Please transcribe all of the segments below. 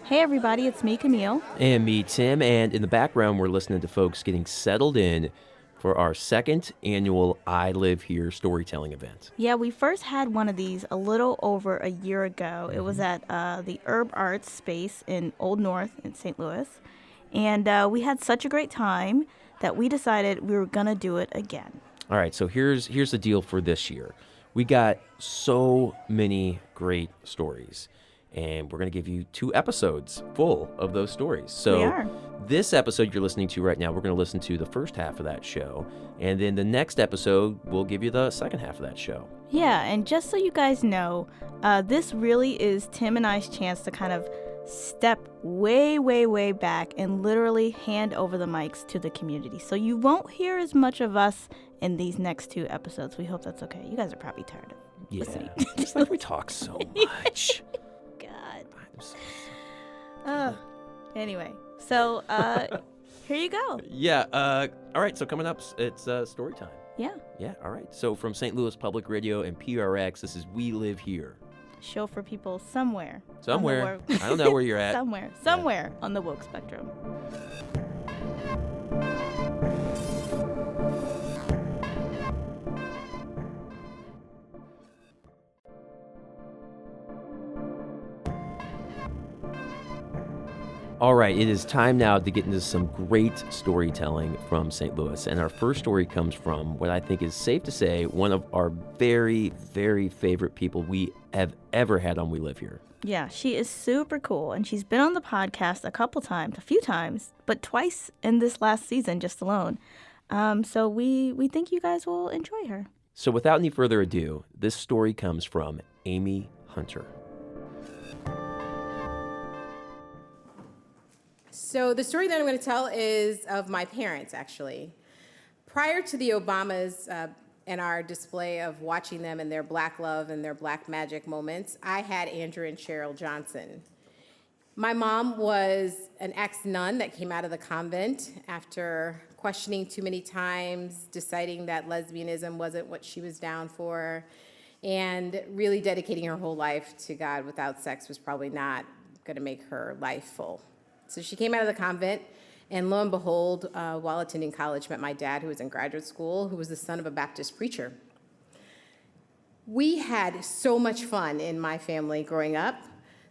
Hey everybody, it's me, Kameel. And me, Tim. And in the background, we're listening to folks getting settled in for our second annual I Live Here storytelling event. Yeah, we first had one of these a little over a year ago. It was at the Herb Arts space in Old North in St. Louis. And we had such a great time that we decided we were going to do it again. All right, so here's the deal for this year. We got so many great stories, and we're going to give you 2 episodes full of those stories. So We are. this episode you're listening to right now, we're going to listen to the first half of that show, and then the next episode we'll give you the second half of that show. Yeah, and just so you guys know, this really is Tim and I's chance to kind of step way, way, way back and literally hand over the mics to the community. So you won't hear as much of us in these next 2 episodes. We hope that's okay. You guys are probably tired of listening. It's like we talk so much. God. I'm so Anyway, so here you go. Yeah, all right, so coming up, it's story time. Yeah, Yeah, all right. So from St. Louis Public Radio and PRX, this is We Live Here. show for people somewhere. Somewhere. on the I don't know where you're at. Somewhere on the woke spectrum. All right, it is time now to get into some great storytelling from St. Louis. And our first story comes from what I think is safe to say one of our very, very favorite people we have ever had on We Live Here. Yeah, she is super cool, and she's been on the podcast a few times, but twice in this last season just alone. So we think you guys will enjoy her. So without any further ado, this story comes from Amy Hunter. So the story that I'm going to tell is of my parents, actually. Prior to the Obamas and our display of watching them in their black love and their black magic moments, I had Andrew and Cheryl Johnson. My mom was an ex-nun that came out of the convent after questioning too many times, deciding that lesbianism wasn't what she was down for, and really dedicating her whole life to God without sex was probably not going to make her life full. So she came out of the convent, and lo and behold, while attending college, met my dad, who was in graduate school, who was the son of a Baptist preacher. We had so much fun in my family growing up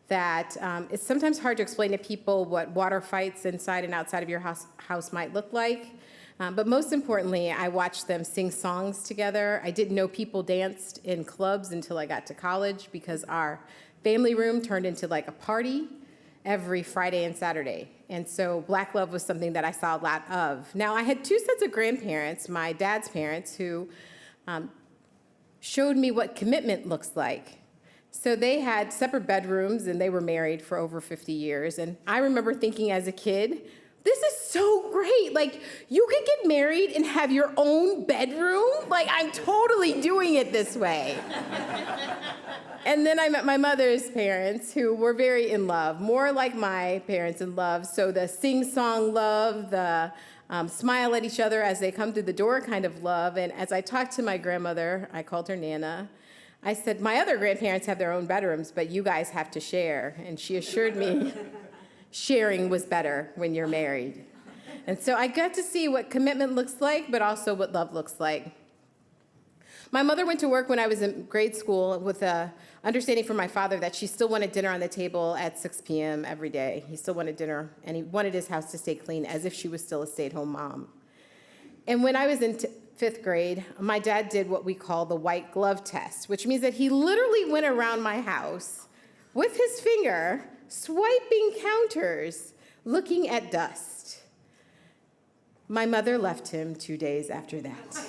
that it's sometimes hard to explain to people what water fights inside and outside of your house might look like. But most importantly, I watched them sing songs together. I didn't know people danced in clubs until I got to college because our family room turned into like a party every Friday and Saturday. And so black love was something that I saw a lot of. Now, I had 2 sets of grandparents, my dad's parents, who showed me what commitment looks like. So they had separate bedrooms, and they were married for over 50 years. And I remember thinking as a kid, this is so great. Like, you could get married and have your own bedroom? Like, I'm totally doing it this way. And then I met my mother's parents, who were very in love, more like my parents in love. So the sing-song love, the smile at each other as they come through the door kind of love. And as I talked to my grandmother, I called her Nana, I said, my other grandparents have their own bedrooms, but you guys have to share. And she assured me sharing was better when you're married. And so I got to see what commitment looks like, but also what love looks like. My mother went to work when I was in grade school with a understanding from my father that she still wanted dinner on the table at 6 p.m. every day. He still wanted dinner, and he wanted his house to stay clean as if she was still a stay-at-home mom. And when I was in 5th grade, my dad did what we call the white glove test, which means that he literally went around my house with his finger, swiping counters, looking at dust. My mother left him 2 days after that.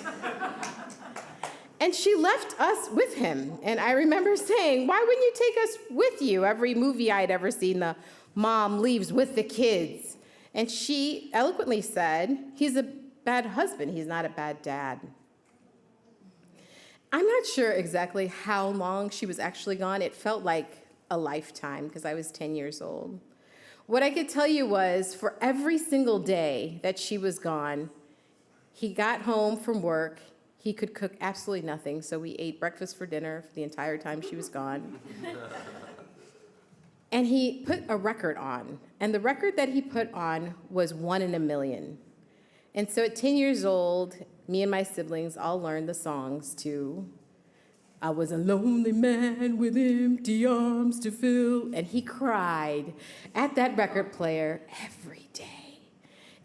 And she left us with him. And I remember saying, why wouldn't you take us with you? Every movie I'd ever seen, the mom leaves with the kids. And she eloquently said, he's a bad husband, he's not a bad dad. I'm not sure exactly how long she was actually gone. It felt like a lifetime because I was 10 years old. What I could tell you was for every single day that she was gone, he got home from work. He could cook absolutely nothing, so we ate breakfast for dinner for the entire time she was gone. And he put a record on. And the record that he put on was 1 in a Million. And so at 10 years old, me and my siblings all learned the songs to I was a lonely man with empty arms to fill. And he cried at that record player every day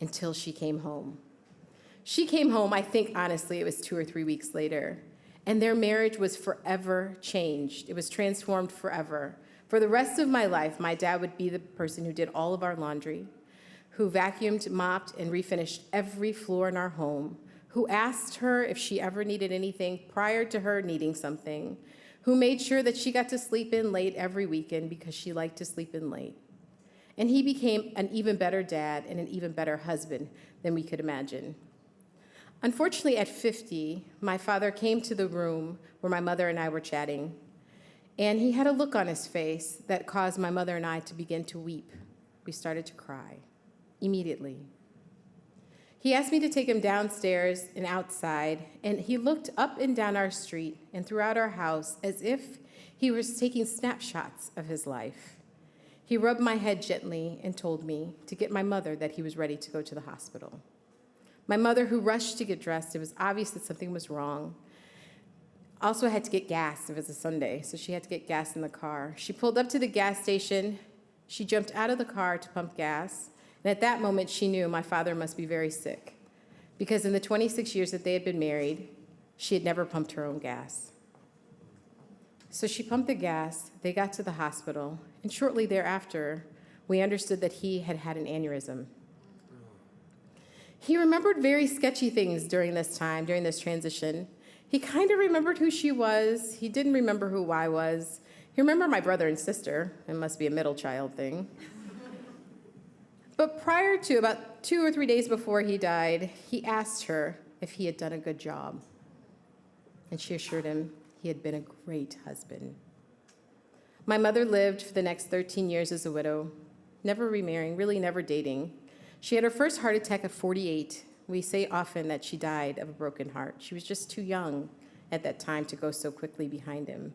until she came home. She came home, I think, honestly, it was 2 or 3 weeks later. And their marriage was forever changed. It was transformed forever. For the rest of my life, my dad would be the person who did all of our laundry, who vacuumed, mopped, and refinished every floor in our home, who asked her if she ever needed anything prior to her needing something, who made sure that she got to sleep in late every weekend because she liked to sleep in late. And he became an even better dad and an even better husband than we could imagine. Unfortunately, at 50, my father came to the room where my mother and I were chatting, and he had a look on his face that caused my mother and I to begin to weep. We started to cry immediately. He asked me to take him downstairs and outside, and he looked up and down our street and throughout our house as if he was taking snapshots of his life. He rubbed my head gently and told me to get my mother that he was ready to go to the hospital. My mother, who rushed to get dressed, it was obvious that something was wrong, also had to get gas. It was a Sunday, so she had to get gas in the car. She pulled up to the gas station. She jumped out of the car to pump gas. And at that moment, she knew my father must be very sick, because in the 26 years that they had been married, she had never pumped her own gas. So she pumped the gas. They got to the hospital. And shortly thereafter, we understood that he had had an aneurysm. He remembered very sketchy things during this time, during this transition. He kind of remembered who she was. He didn't remember who I was. He remembered my brother and sister. It must be a middle child thing. But prior to, about 2 or 3 days before he died, he asked her if he had done a good job. And she assured him he had been a great husband. My mother lived for the next 13 years as a widow, never remarrying, really never dating. She had her first heart attack at 48. We say often that she died of a broken heart. She was just too young at that time to go so quickly behind him.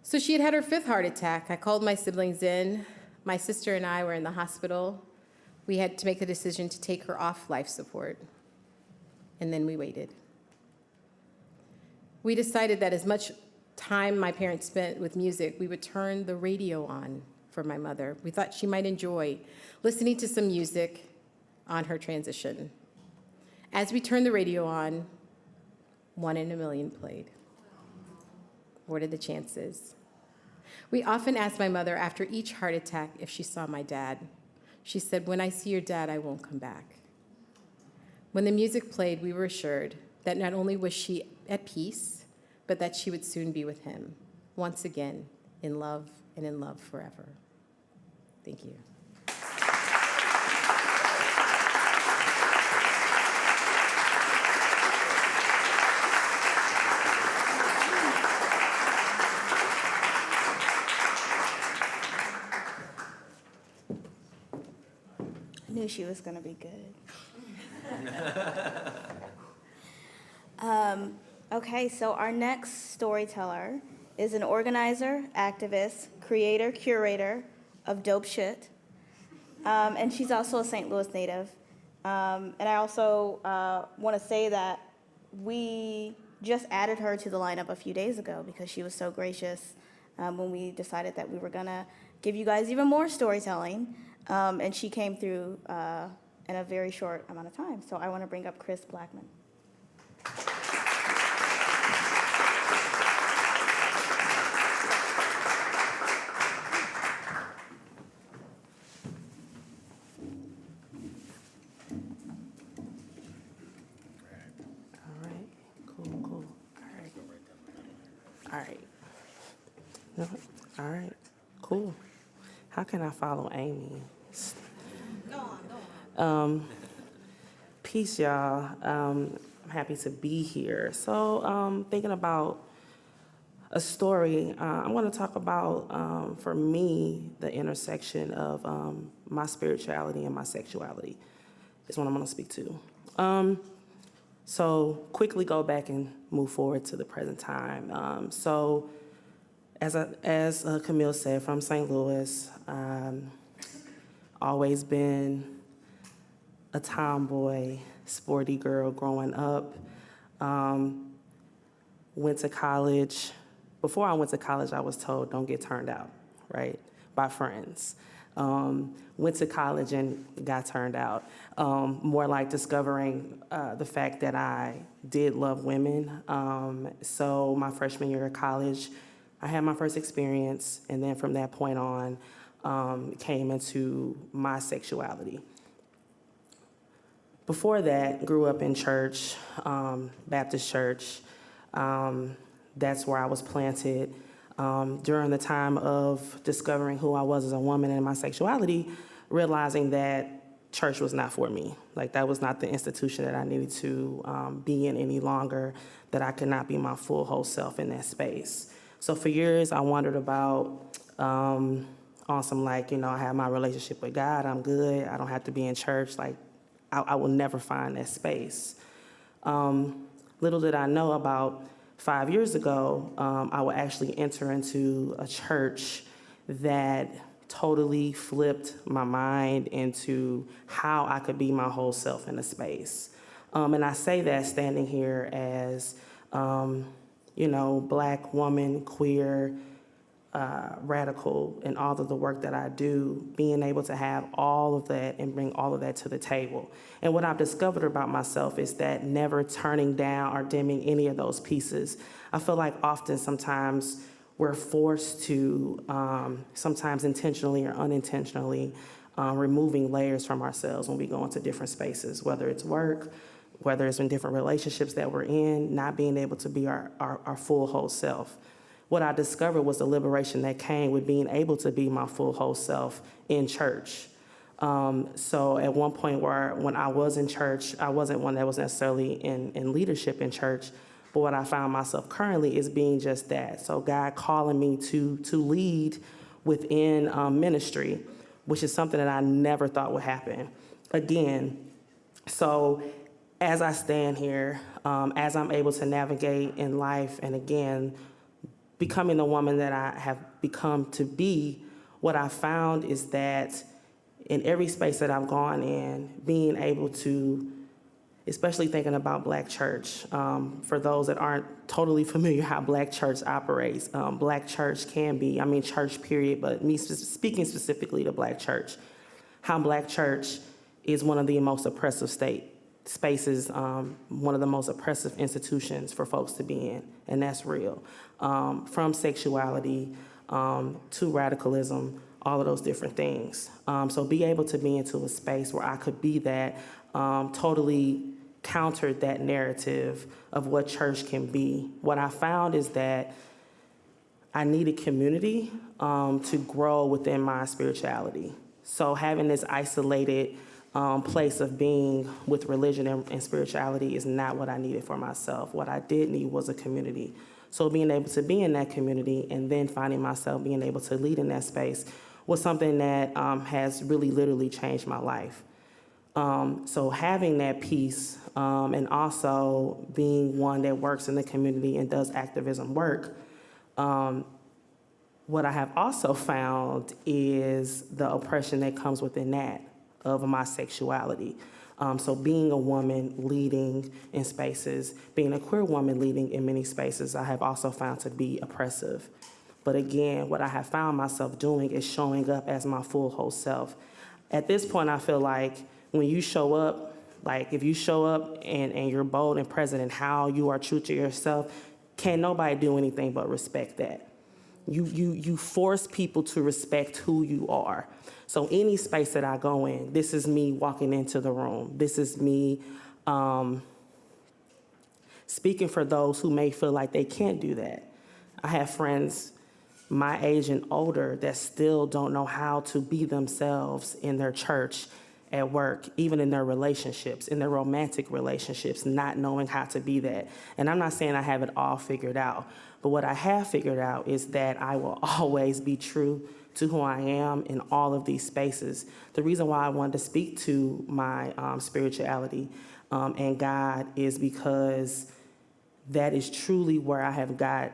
So she had had her 5th heart attack. I called my siblings in. My sister and I were in the hospital. We had to make the decision to take her off life support. And then we waited. We decided that as much time my parents spent with music, we would turn the radio on for my mother. We thought she might enjoy listening to some music on her transition. As we turned the radio on, 1 in a Million played. What are the chances? We often asked my mother after each heart attack if she saw my dad. She said, "When I see your dad, I won't come back." When the music played, we were assured that not only was she at peace, but that she would soon be with him, once again, in love and in love forever. Thank you. I knew she was going to be good. Okay, so our next storyteller is an organizer, activist, creator, curator of dope shit. And she's also a St. Louis native. And I also want to say that we just added her to the lineup a few days ago because she was so gracious when we decided that we were going to give you guys even more storytelling. And she came through in a very short amount of time. So I want to bring up Chris Blackman. All right, cool. How can I follow Amy? Go on. Peace, y'all. I'm happy to be here. So, thinking about a story, I'm going to talk about, for me, the intersection of my spirituality and my sexuality is what I'm going to speak to. So, quickly go back and move forward to the present time. So, As Kameel said, from St. Louis, always been a tomboy, sporty girl growing up. Went to college. Before I went to college, I was told don't get turned out, right, by friends. Went to college and got turned out. More like discovering the fact that I did love women. So my freshman year of college, I had my first experience, and then from that point on, came into my sexuality. Before that, grew up in church, Baptist church. That's where I was planted. During the time of discovering who I was as a woman and my sexuality, realizing that church was not for me. Like, that was not the institution that I needed to be in any longer, that I could not be my full whole self in that space. So for years, I wondered about on some, like, I have my relationship with God, I'm good, I don't have to be in church, like, I will never find that space. Little did I know, about 5 years ago, I would actually enter into a church that totally flipped my mind into how I could be my whole self in a space. And I say that standing here as, Black woman, queer, radical in all of the work that I do, being able to have all of that and bring all of that to the table. And what I've discovered about myself is that never turning down or dimming any of those pieces. I feel like often, sometimes, we're forced to, sometimes intentionally or unintentionally, removing layers from ourselves when we go into different spaces, whether it's work, whether it's in different relationships that we're in, not being able to be our full whole self. What I discovered was the liberation that came with being able to be my full whole self in church. So at one point when I was in church, I wasn't one that was necessarily in leadership in church, but what I found myself currently is being just that. So God calling me to lead within ministry, which is something that I never thought would happen. Again, so as I stand here, as I'm able to navigate in life, and again, becoming the woman that I have become to be, what I found is that in every space that I've gone in, being able to, especially thinking about Black church, for those that aren't totally familiar how Black church operates, Black church can be, church period, but me speaking specifically to Black church, how Black church is one of the most oppressive spaces, one of the most oppressive institutions for folks to be in, and that's real. From sexuality to radicalism, all of those different things. So be able to be into a space where I could be that, totally countered that narrative of what church can be. What I found is that I needed community to grow within my spirituality. So having this isolated place of being with religion and spirituality is not what I needed for myself. What I did need was a community. So being able to be in that community and then finding myself being able to lead in that space was something that has really literally changed my life. So having that piece and also being one that works in the community and does activism work, what I have also found is the oppression that comes within that of my sexuality. So being a woman leading in spaces, being a queer woman leading in many spaces, I have also found to be oppressive. But again, what I have found myself doing is showing up as my full whole self. At this point, I feel like when you show up, like if you show up and you're bold and present in how you are true to yourself, can't nobody do anything but respect that. You force people to respect who you are. So any space that I go in, this is me walking into the room. This is me speaking for those who may feel like they can't do that. I have friends my age and older that still don't know how to be themselves in their church, at work, even in their relationships, in their romantic relationships, not knowing how to be that. And I'm not saying I have it all figured out, but what I have figured out is that I will always be true to who I am in all of these spaces. The reason why I wanted to speak to my spirituality and God is because that is truly where I have got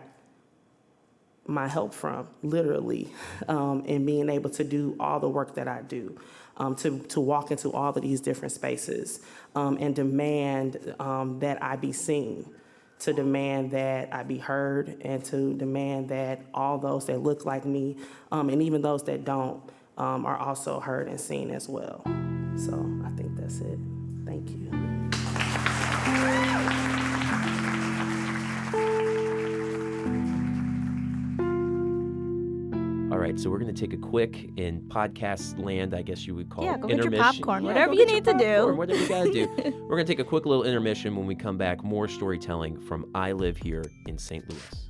my help from, literally, in being able to do all the work that I do, to walk into all of these different spaces, and demand that I be seen, to demand that I be heard, and to demand that all those that look like me, and even those that don't, are also heard and seen as well. So I think that's it. Thank you. All right, so we're going to take a quick, in podcast land, I guess you would call it, Go get your intermission. popcorn, whatever go you get need your to do. popcorn, whatever you got to do. We're going to take a quick little intermission. When we come back, more storytelling from I Live Here in St. Louis.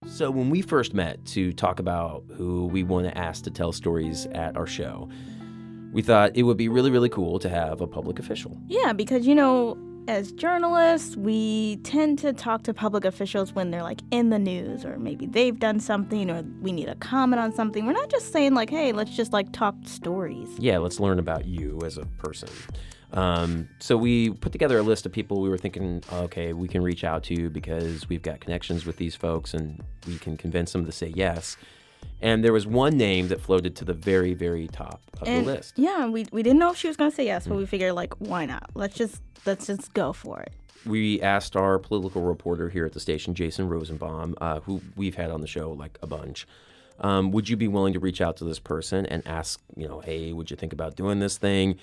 So when we first met to talk about who we want to ask to tell stories at our show, we thought it would be really, really cool to have a public official. Yeah, because, as journalists, we tend to talk to public officials when they're like in the news, or maybe they've done something, or we need a comment on something. We're not just saying like, hey, let's just like talk stories. Yeah, let's learn about you as a person. So we put together a list of people we were thinking, okay, we can reach out to because we've got connections with these folks and we can convince them to say yes. And there was one name that floated to the very, very top of the list. Yeah, we didn't know if she was going to say yes, but we figured like, why not? Let's just go for it. We asked our political reporter here at the station, Jason Rosenbaum, who we've had on the show like a bunch. Would you be willing to reach out to this person and ask, hey, would you think about doing this thing?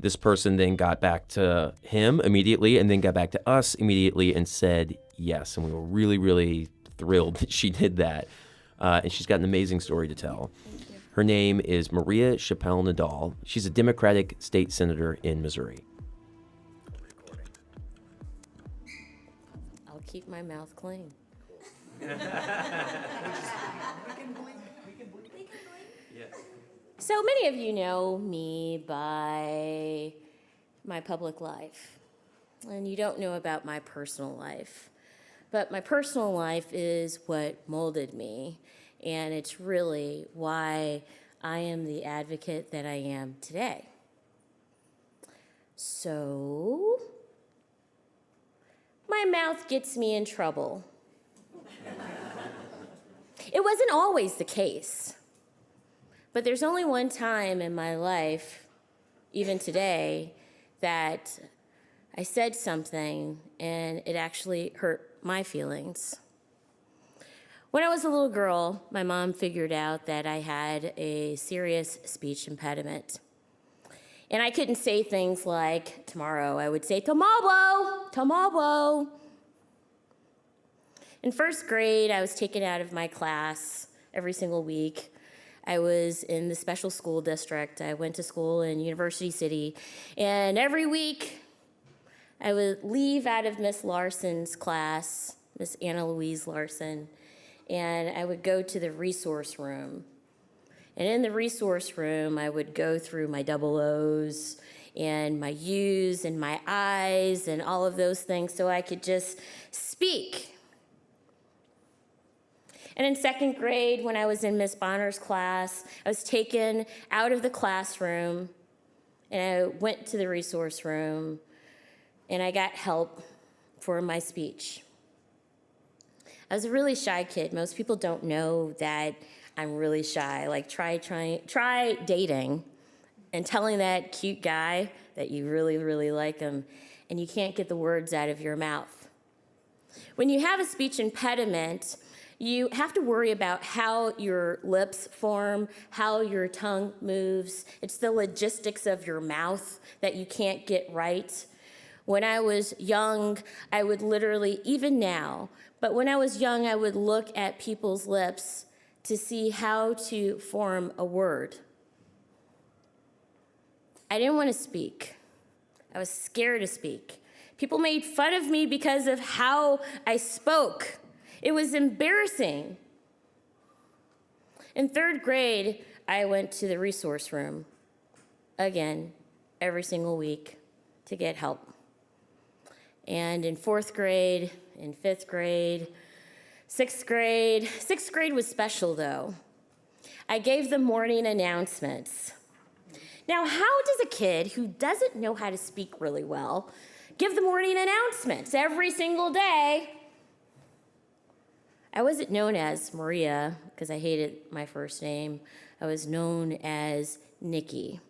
This person then got back to him immediately and then got back to us immediately and said yes. And we were really, really thrilled that she did that. And she's got an amazing story to tell. Her name is Maria Chappelle Nadal. She's a Democratic state senator in Missouri. I'll keep my mouth clean. So many of you know me by my public life, and you don't know about my personal life. But my personal life is what molded me, and it's really why I am the advocate that I am today. So, my mouth gets me in trouble. It wasn't always the case. But there's only one time in my life, even today, that I said something and it actually hurt my feelings. When I was a little girl, my mom figured out that I had a serious speech impediment. And I couldn't say things like tomorrow. I would say tomorrow, tomorrow. In first grade, I was taken out of my class every single week. I was in the special school district. I went to school in University City. And every week, I would leave out of Miss Larson's class, Miss Anna Louise Larson, and I would go to the resource room. And in the resource room, I would go through my double O's and my U's and my I's and all of those things so I could just speak. And in second grade, when I was in Miss Bonner's class, I was taken out of the classroom, and I went to the resource room, and I got help for my speech. I was a really shy kid. Most people don't know that I'm really shy. Like, try dating and telling that cute guy that you really, really like him, and you can't get the words out of your mouth. When you have a speech impediment, you have to worry about how your lips form, how your tongue moves. It's the logistics of your mouth that you can't get right. When I was young, I would literally, even now, but when I was young, I would look at people's lips to see how to form a word. I didn't want to speak. I was scared to speak. People made fun of me because of how I spoke. It was embarrassing. In third grade, I went to the resource room, again, every single week to get help. And in fourth grade, in fifth grade, sixth grade was special though. I gave the morning announcements. Now, how does a kid who doesn't know how to speak really well give the morning announcements every single day I wasn't known as Maria because I hated my first name. I was known as Nikki.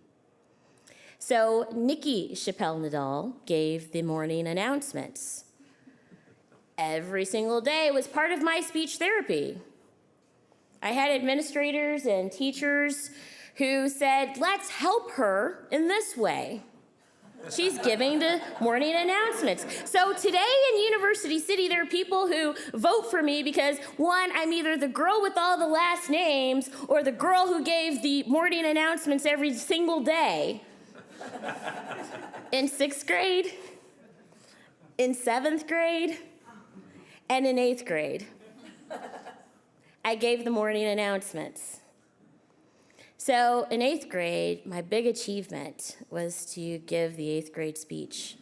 So Nikki Chappelle Nadal gave the morning announcements. Every single day was part of my speech therapy. I had administrators and teachers who said, let's help her in this way. She's giving the morning announcements. So today in University City, there are people who vote for me because, one, I'm either the girl with all the last names or the girl who gave the morning announcements every single day. In 6th grade, in 7th grade, and in 8th grade, I gave the morning announcements. So in 8th grade, my big achievement was to give the 8th grade speech.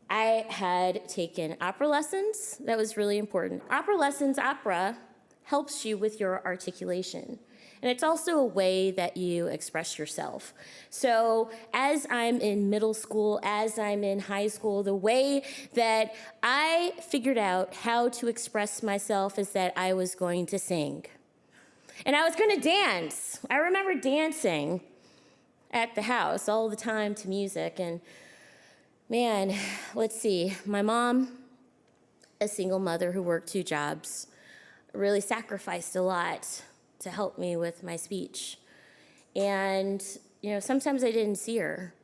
I had taken opera lessons. That was really important. Opera helps you with your articulation. And it's also a way that you express yourself. So as I'm in middle school, as I'm in high school, the way that I figured out how to express myself is that I was going to sing. And I was going to dance. I remember dancing at the house all the time to music. And man, let's see. My mom, a single mother who worked 2 jobs, really sacrificed a lot to help me with my speech. And, sometimes I didn't see her.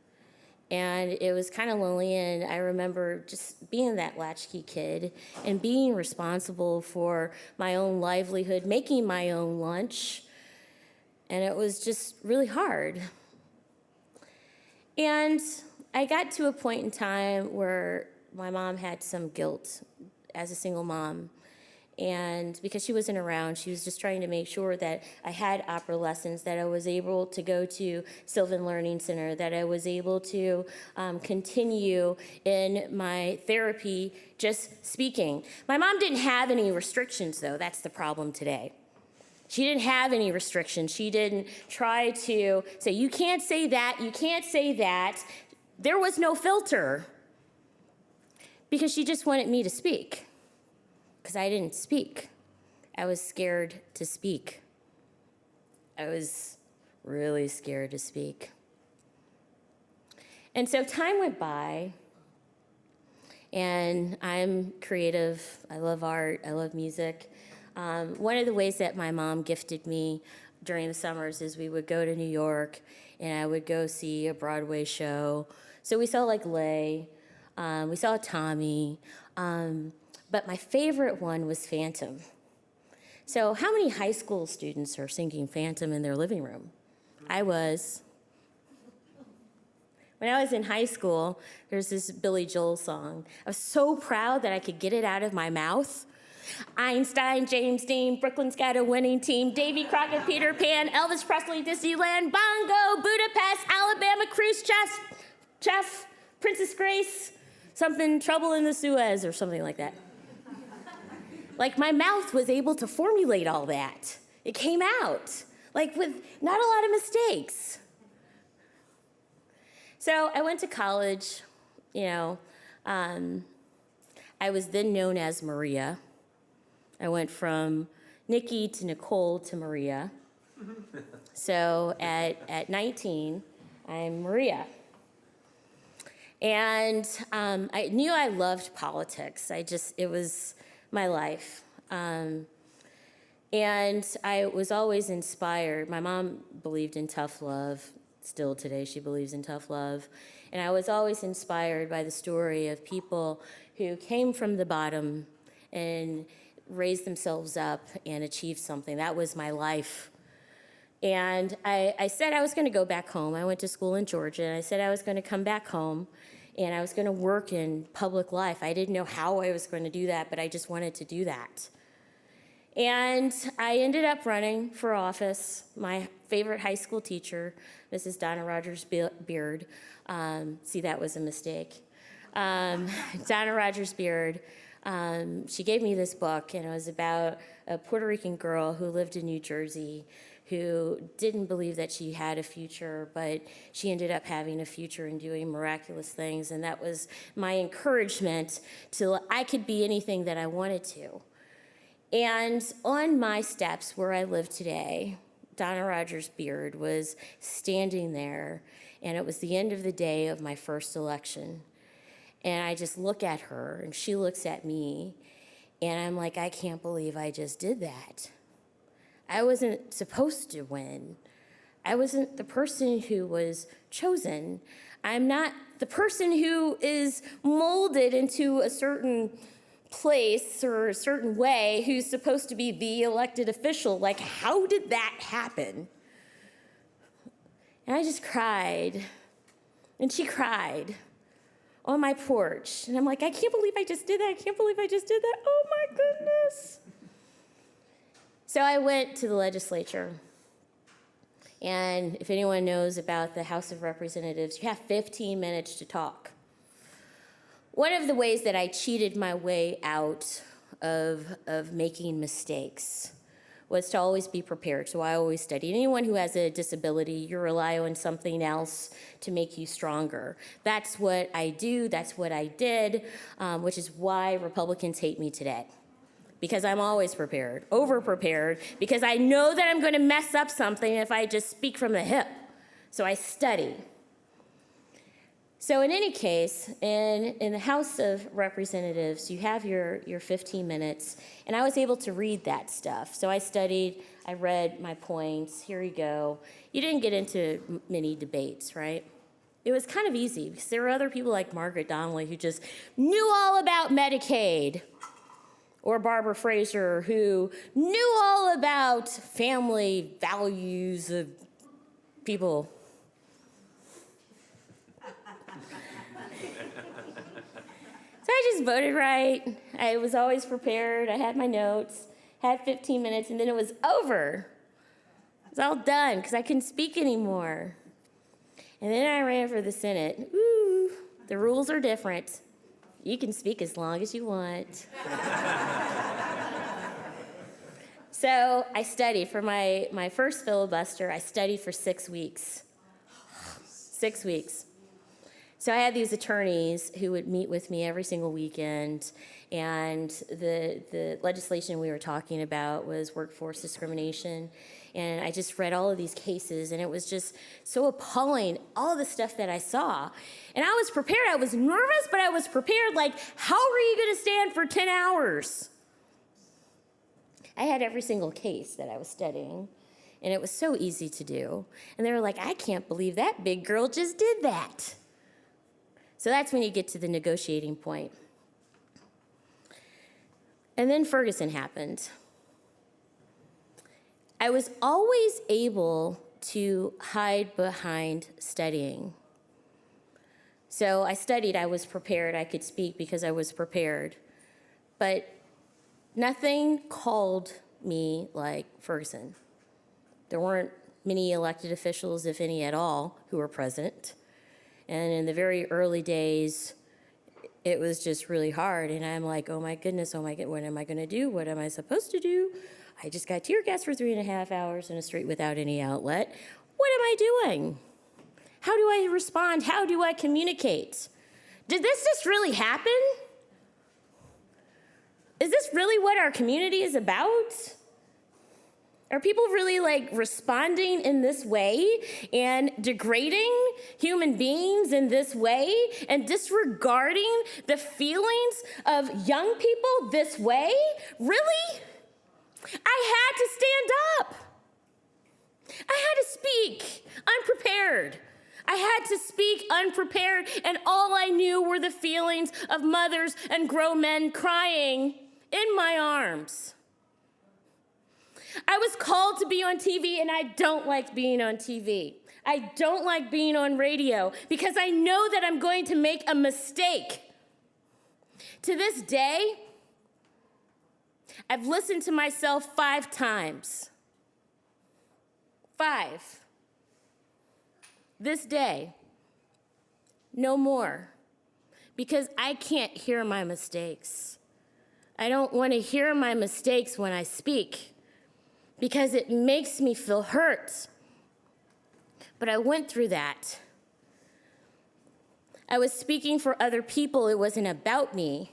And it was kind of lonely, and I remember just being that latchkey kid and being responsible for my own livelihood, making my own lunch, and it was just really hard. And I got to a point in time where my mom had some guilt as a single mom. And because she wasn't around, she was just trying to make sure that I had opera lessons, that I was able to go to Sylvan Learning Center, that I was able to continue in my therapy just speaking. My mom didn't have any restrictions, though. That's the problem today. She didn't have any restrictions. She didn't try to say, you can't say that, you can't say that. There was no filter because she just wanted me to speak. Because I didn't speak. I was scared to speak. I was really scared to speak. And so time went by, and I'm creative. I love art. I love music. One of the ways that my mom gifted me during the summers is we would go to New York, and I would go see a Broadway show. So we saw like Lay. We saw Tommy. But my favorite one was Phantom. So how many high school students are singing Phantom in their living room? I was. When I was in high school, there's this Billy Joel song. I was so proud that I could get it out of my mouth. Einstein, James Dean, Brooklyn's got a winning team, Davy Crockett, Peter Pan, Elvis Presley, Disneyland, Bongo, Budapest, Alabama, Cruise, Chef, Princess Grace, something, Trouble in the Suez, or something like that. Like, my mouth was able to formulate all that. It came out, like, with not a lot of mistakes. So I went to college, I was then known as Maria. I went from Nikki to Nicole to Maria. So at 19, I'm Maria. And I knew I loved politics. It was my life. And I was always inspired. My mom believed in tough love. Still today, she believes in tough love. And I was always inspired by the story of people who came from the bottom and raised themselves up and achieved something. That was my life. And I said I was going to go back home. I went to school in Georgia, and I said I was going to come back home, and I was going to work in public life. I didn't know how I was going to do that, but I just wanted to do that. And I ended up running for office. My favorite high school teacher, Mrs. Donna Rogers Beard, see, that was a mistake. Donna Rogers Beard, she gave me this book, and it was about a Puerto Rican girl who lived in New Jersey who didn't believe that she had a future, but she ended up having a future and doing miraculous things. And that was my encouragement till I could be anything that I wanted to. And on my steps where I live today, Donna Rogers Beard was standing there, and it was the end of the day of my first election. And I just look at her, and she looks at me, and I'm like, I can't believe I just did that. I wasn't supposed to win. I wasn't the person who was chosen. I'm not the person who is molded into a certain place or a certain way who's supposed to be the elected official. Like, how did that happen? And I just cried. And she cried on my porch. And I'm like, I can't believe I just did that. I can't believe I just did that. Oh my goodness. So I went to the legislature. And if anyone knows about the House of Representatives, you have 15 minutes to talk. One of the ways that I cheated my way out of making mistakes was to always be prepared. So I always studied. Anyone who has a disability, you rely on something else to make you stronger. That's what I do. That's what I did, which is why Republicans hate me today. Because I'm always prepared, over-prepared, because I know that I'm going to mess up something if I just speak from the hip. So I study. So in any case, in the House of Representatives, you have your 15 minutes, and I was able to read that stuff. So I studied, I read my points, here you go. You didn't get into many debates, right? It was kind of easy, because there were other people like Margaret Donnelly who just knew all about Medicaid, or Barbara Fraser, who knew all about family values of people. So I just voted right. I was always prepared. I had my notes, had 15 minutes, and then it was over. It was all done because I couldn't speak anymore. And then I ran for the Senate. Ooh, the rules are different. You can speak as long as you want. So I studied for my first filibuster. I studied for 6 weeks. 6 weeks. So I had these attorneys who would meet with me every single weekend, and the legislation we were talking about was workforce discrimination. And I just read all of these cases, and it was just so appalling, all the stuff that I saw. And I was prepared. I was nervous, but I was prepared. Like, how are you going to stand for 10 hours? I had every single case that I was studying, and it was so easy to do. And they were like, I can't believe that big girl just did that. So that's when you get to the negotiating point. And then Ferguson happened. I was always able to hide behind studying. So I studied, I was prepared, I could speak because I was prepared. But nothing called me like Ferguson. There weren't many elected officials, if any at all, who were present. And in the very early days, it was just really hard. And I'm like, oh my goodness, what am I going to do? What am I supposed to do? I just got tear gas for 3.5 hours in a street without any outlet. What am I doing? How do I respond? How do I communicate? Did this just really happen? Is this really what our community is about? Are people really responding in this way and degrading human beings in this way and disregarding the feelings of young people this way? Really? I had to stand up. I had to speak unprepared. I had to speak unprepared, and all I knew were the feelings of mothers and grown men crying in my arms. I was called to be on TV, and I don't like being on TV. I don't like being on radio because I know that I'm going to make a mistake. To this day, I've listened to myself 5 times. 5. This day, no more, because I can't hear my mistakes. I don't want to hear my mistakes when I speak because it makes me feel hurt. But I went through that. I was speaking for other people. It wasn't about me.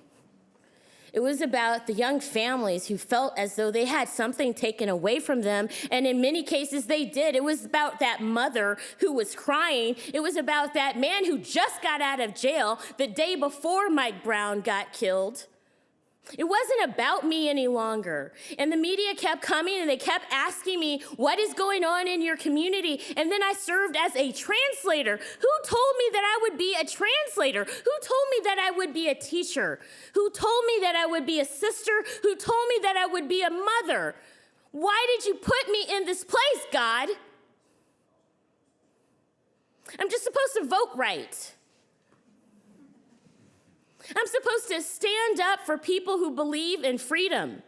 It was about the young families who felt as though they had something taken away from them, and in many cases they did. It was about that mother who was crying. It was about that man who just got out of jail the day before Mike Brown got killed. It wasn't about me any longer. And the media kept coming and they kept asking me, what is going on in your community? And then I served as a translator. Who told me that I would be a translator? Who told me that I would be a teacher? Who told me that I would be a sister? Who told me that I would be a mother? Why did you put me in this place, God? I'm just supposed to vote right. I'm supposed to stand up for people who believe in freedom.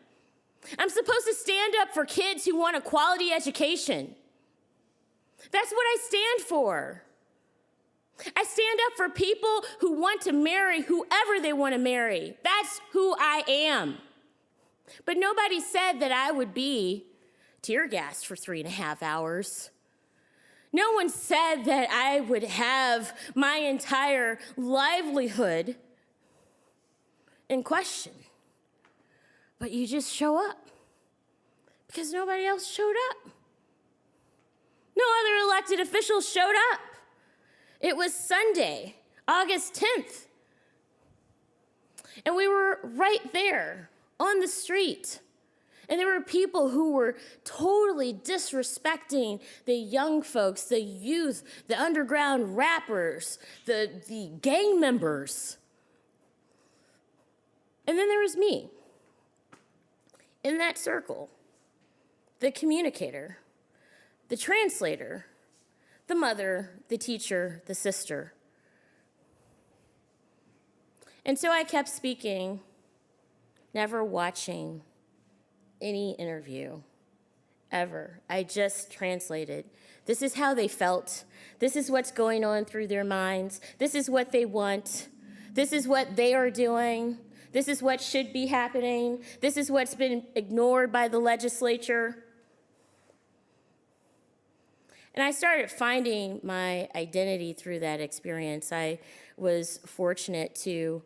I'm supposed to stand up for kids who want a quality education. That's what I stand for. I stand up for people who want to marry whoever they want to marry. That's who I am. But nobody said that I would be tear gassed for 3.5 hours. No one said that I would have my entire livelihood in question. But you just show up because nobody else showed up. No other elected officials showed up. It was Sunday, August 10th. And we were right there on the street. And there were people who were totally disrespecting the young folks, the youth, the underground rappers, the gang members. And then there was me in that circle, the communicator, the translator, the mother, the teacher, the sister. And so I kept speaking, never watching any interview, ever. I just translated. This is how they felt. This is what's going on through their minds. This is what they want. This is what they are doing. This is what should be happening. This is what's been ignored by the legislature. And I started finding my identity through that experience. I was fortunate to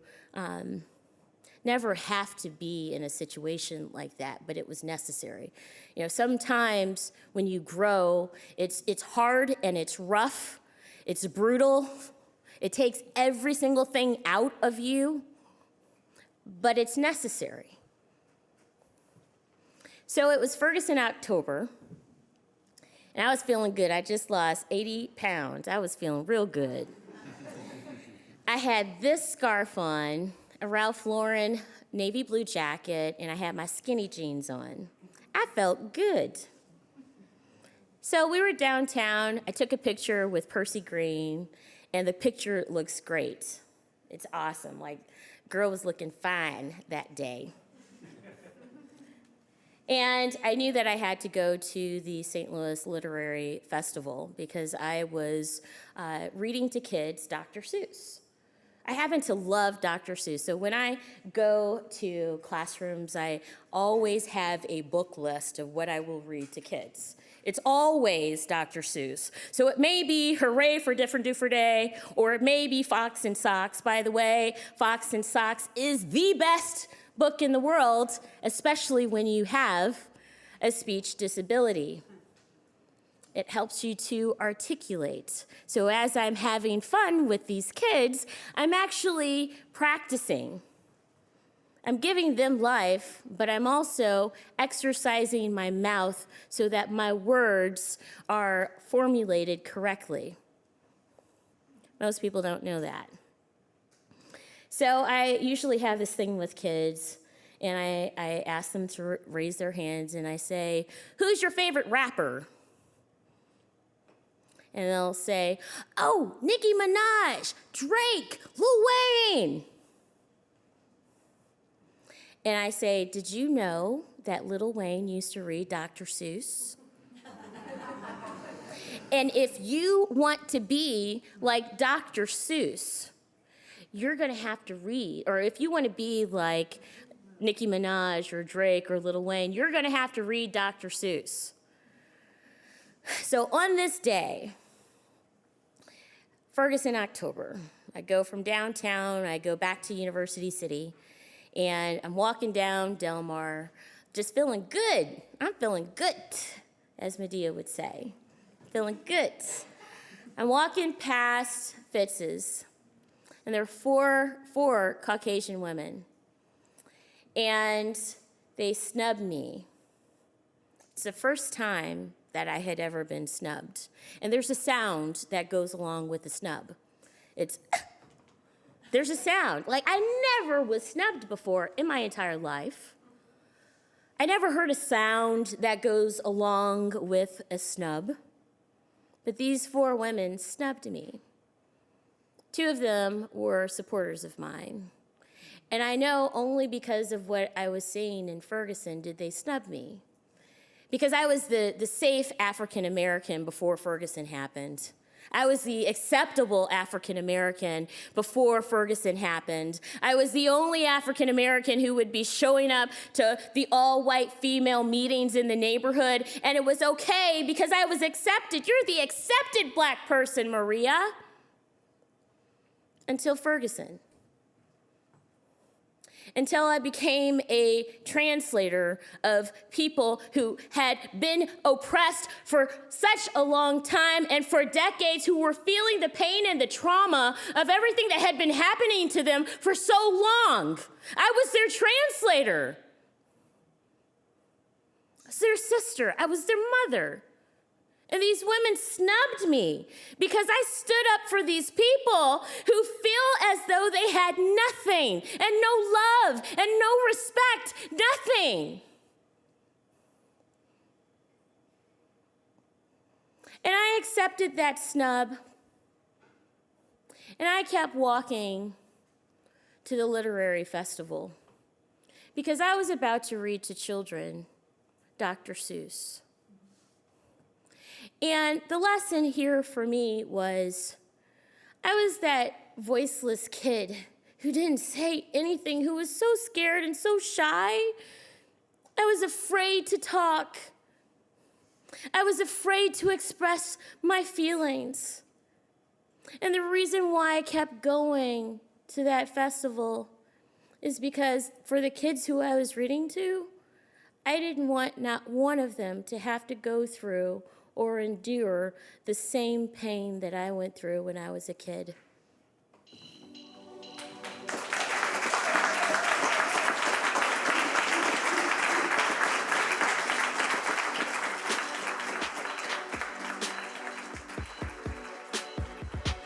never have to be in a situation like that, but it was necessary. You know, sometimes when you grow, it's hard and it's rough, it's brutal. It takes every single thing out of you, but it's necessary. So it was Ferguson, October, and I was feeling good. I just lost 80 pounds. I was feeling real good. I had this scarf on, a Ralph Lauren navy blue jacket, and I had my skinny jeans on. I felt good. So we were downtown. I took a picture with Percy Green, and the picture looks great. It's awesome. Like, girl was looking fine that day. And I knew that I had to go to the St. Louis Literary Festival because I was reading to kids Dr. Seuss. I happen to love Dr. Seuss, so when I go to classrooms, I always have a book list of what I will read to kids. It's always Dr. Seuss. So it may be Hooray for Different Do for Day, or it may be Fox and Socks. By the way, Fox and Socks is the best book in the world, especially when you have a speech disability. It helps you to articulate. So as I'm having fun with these kids, I'm actually practicing. I'm giving them life, but I'm also exercising my mouth so that my words are formulated correctly. Most people don't know that. So I usually have this thing with kids, and I ask them to raise their hands, and I say, "Who's your favorite rapper?" And they'll say, "Oh, Nicki Minaj, Drake, Lil Wayne." And I say, "Did you know that Lil Wayne used to read Dr. Seuss?" And if you want to be like Dr. Seuss, you're going to have to read, or if you want to be like Nicki Minaj or Drake or Lil Wayne, you're going to have to read Dr. Seuss. So on this day, Ferguson, October, I go from downtown, I go back to University City, And I'm walking down Del Mar, just feeling good. I'm feeling good, as Medea would say. Feeling good. I'm walking past Fitz's, and there are four Caucasian women. And they snubbed me. It's the first time that I had ever been snubbed. And there's a sound that goes along with the snub. There's a sound. Like, I never was snubbed before in my entire life. I never heard a sound that goes along with a snub. But these 4 women snubbed me. 2 of them were supporters of mine. And I know only because of what I was seeing in Ferguson did they snub me. Because I was the safe African American before Ferguson happened. I was the acceptable African American before Ferguson happened. I was the only African American who would be showing up to the all-white female meetings in the neighborhood, and it was okay because I was accepted. You're the accepted black person, Maria. Until Ferguson. Until I became a translator of people who had been oppressed for such a long time and for decades, who were feeling the pain and the trauma of everything that had been happening to them for so long. I was their translator. I was their sister. I was their mother. And these women snubbed me because I stood up for these people who feel as though they had nothing and no love and no respect, nothing. And I accepted that snub. And I kept walking to the literary festival because I was about to read to children Dr. Seuss. And the lesson here for me was, I was that voiceless kid who didn't say anything, who was so scared and so shy. I was afraid to talk. I was afraid to express my feelings. And the reason why I kept going to that festival is because for the kids who I was reading to, I didn't want not one of them to have to go through or endure the same pain that I went through when I was a kid.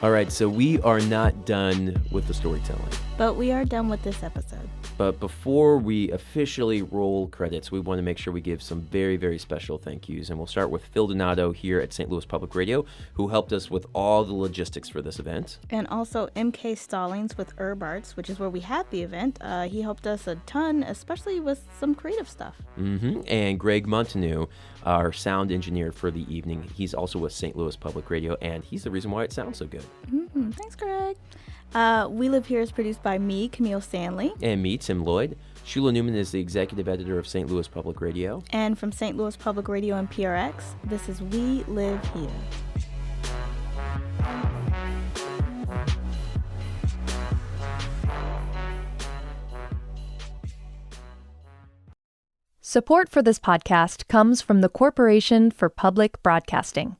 All right, so we are not done with the storytelling. But we are done with this episode. But before we officially roll credits, we want to make sure we give some very, very special thank yous. And we'll start with Phil Donato here at St. Louis Public Radio, who helped us with all the logistics for this event. And also MK Stallings with Herb Arts, which is where we had the event. He helped us a ton, especially with some creative stuff. And Greg Montanou, our sound engineer for the evening. He's also with St. Louis Public Radio, and he's the reason why it sounds so good. Thanks, Greg. We Live Here is produced by me, Kameel Stanley. And me, Tim Lloyd. Shula Newman is the executive editor of St. Louis Public Radio. And from St. Louis Public Radio and PRX, this is We Live Here. Support for this podcast comes from the Corporation for Public Broadcasting.